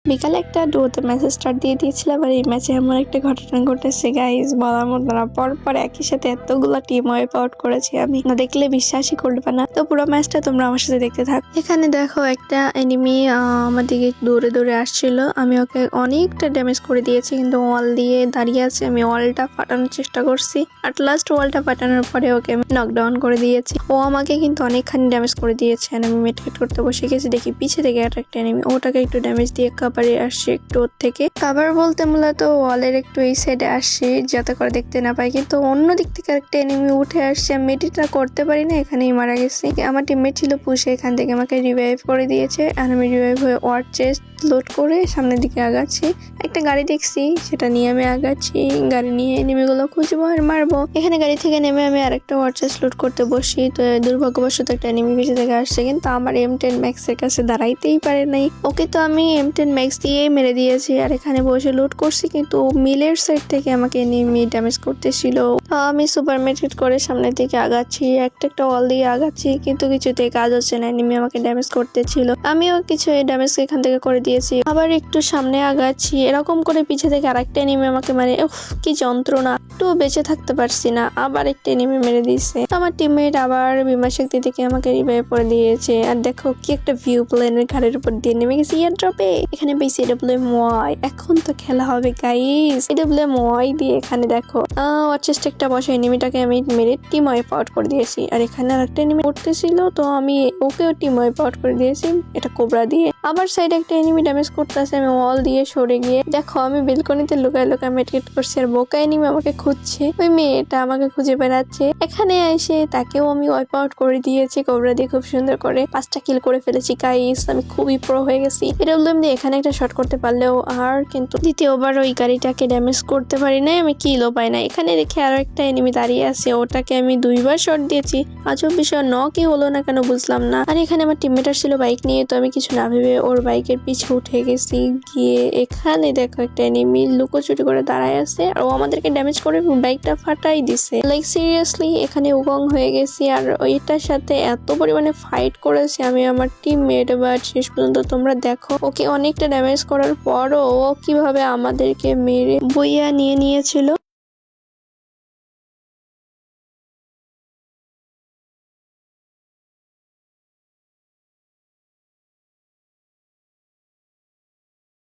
বিকালে একটা ডুয়োতে match start দিয়ে দিয়েছিলাম, আর এই ম্যাচে এমন একটা ঘটনা ঘটেছে গাইস, বলার মতো না। পর একই সাথে এতগুলো টিম ওয়াইপ আউট করেছি আমি, না দেখলে বিশ্বাসই করবে না। তো পুরো ম্যাচটা তোমরা আমার সাথে দেখতে থাক। এখানে দেখো একটা এনিমি আমার দিকে দৌড়ে দৌড়ে আসছিল, আমি ওকে অনেকটা ড্যামেজ করে দিয়েছি, কিন্তু ওয়াল দিয়ে দাঁড়িয়ে আছে। আমি ওয়ালটা ফাটানোর চেষ্টা করছি, at লাস্ট ওয়ালটা ফাটানোর পরে ওকে নকডাউন করে দিয়েছি। ও আমাকে কিন্তু অনেকখানি ড্যামেজ করে দিয়েছে। আমি মেডকিট করতে বসে গেছি, দেখি পিছে থেকে একটা এনিমি, ওটাকে একটু ড্যামেজ দিয়ে কাভারে আসছে একটু ওর থেকে। কাভার বলতে মূলত ওয়ালের একটু এই সাইডে আসছে যাতে করে দেখতে না পাই, কিন্তু অন্য দিক থেকে একটা এনিমি উঠে আসছে। আমি মেডিটা করতে পারি না, এখানেই মারা গেছি। আমার টিমমেট ছিল পুষে, এখান থেকে আমাকে রিভাইভ করে দিয়েছে, আর আমি রিভাইভ হয়ে ওয়ার চেস্ট লোড করে সামনের দিকে আগাচ্ছি। একটা গাড়ি দেখছি, সেটা নিয়ে আমি আগাচ্ছি। গাড়ি নিয়ে এনিমিগুলো খুঁজবো আর মারবো। এখানে গাড়ি থেকে নেমে আমি আরেকটা ওয়ার চেস্ট লোড করতে বসি। তো দুর্ভাগ্যবশত একটা এনিমি পিছে থেকে আসছে, কিন্তু আমার M10 Max এর কাছে দাঁড়াইতেই পারে নাই। ওকে তো আমি M10 Max দিয়েই মেরে দিয়েছি, আর এখানে বসে লুট করছি, কিন্তু মিলের সাইড থেকে আমাকে এনিমি ড্যামেজ করতেছিল। আমি সুপার মেট্রিট করে সামনের দিকে আগাচ্ছি, একটা ওয়াল দিয়ে আগাচ্ছি, কিন্তু কিছুতেই কাজ হচ্ছে না। এনিমি আমাকে ড্যামেজ করতেছিল, আমিও কিছু ড্যামেজ এখান থেকে করে দিয়েছি। আবার একটু সামনে আগাচ্ছি, এরকম করে পিছে থেকে আরেকটা এনিমি আমাকে মারে। কি যন্ত্রণা, একটু বেঁচে থাকতে পারছি না। আবার একটা এনিমি মেরে দিয়েছে। আমার টিমমেট আবার বিমা শক্তি থেকে আমাকে রিভাইভ করে দিয়েছে। আর দেখো কি একটা ভিউ, প্লেনের ঘাড়ের উপর দিয়ে নেমে গেছি এয়ার ড্রপে। এখানে পেয়েছি AWM-Y। এখন তো খেলা হবে গাইস AWM-Y দিয়ে। এখানে দেখো চেষ্টা একটা বসে এনিমিটাকে আমি মেরে টিম ওয়াইপ আউট করে দিয়েছি, আর এখানে আরেকটা এনিমি উঠতেছিল, তো আমি ওকেও টিম ওয়াইপ আউট করে দিয়েছি এটা কোবরা দিয়ে। আবার সাইডে একটা এনিমি ড্যামেজ করতেছে, আমি ওয়াল দিয়ে সরে গিয়ে দেখো আমি বেলকনিতে লুকায় মেটকেট করছি, আর বোকা এনিমি আমাকে খুঁজছে। ওই মেয়েটা আমাকে খুঁজে বেড়াচ্ছে। এখানে এসে তাকেও আমি ওয়াইপ আউট করে দিয়েছি কোবরা দিয়ে, খুব সুন্দর করে 5টা কিল করে ফেলেছি গাইস। আমি খুবই প্রো হয়ে গেছি। AWM দিয়ে এখানে একটা শট করতে পারলেও আর কিন্তু দ্বিতীয়বার ওই গাড়িটাকে ড্যামেজ করতে পারি নাই, আমি কিলও পাই না। এখানে দেখে আরো একটা এনিমি দাঁড়িয়ে আছে, ওটাকে আমি 2বার শট দিয়েছি। আজব বিষয়, কি হলো না কেন বুঝলাম না। আর এখানে আমার টিমমেটার ছিল বাইক নিয়ে, তো আমি কিছু না ভেবে ওর বাইকের পিছে উঠে গেছি। গিয়ে এখানে দেখো একটা এনিমি লুকোচুরি করে দাঁড়ায় আছে, আর ও আমাদেরকে ড্যামেজ করে বাইকটা ফাটাই দিছে। লাইক সিরিয়াসলি এখানে উগং হয়ে গেছি, আর ওইটার সাথে এত পরিমাণে ফাইট করেছি আমি আমার টিমমেট। বাট শেষ পর্যন্ত তোমরা দেখো ওকে অনেকটা ড্যামেজ করার পরও ও কিভাবে আমাদেরকে মেরে বইয়া নিয়েছিল।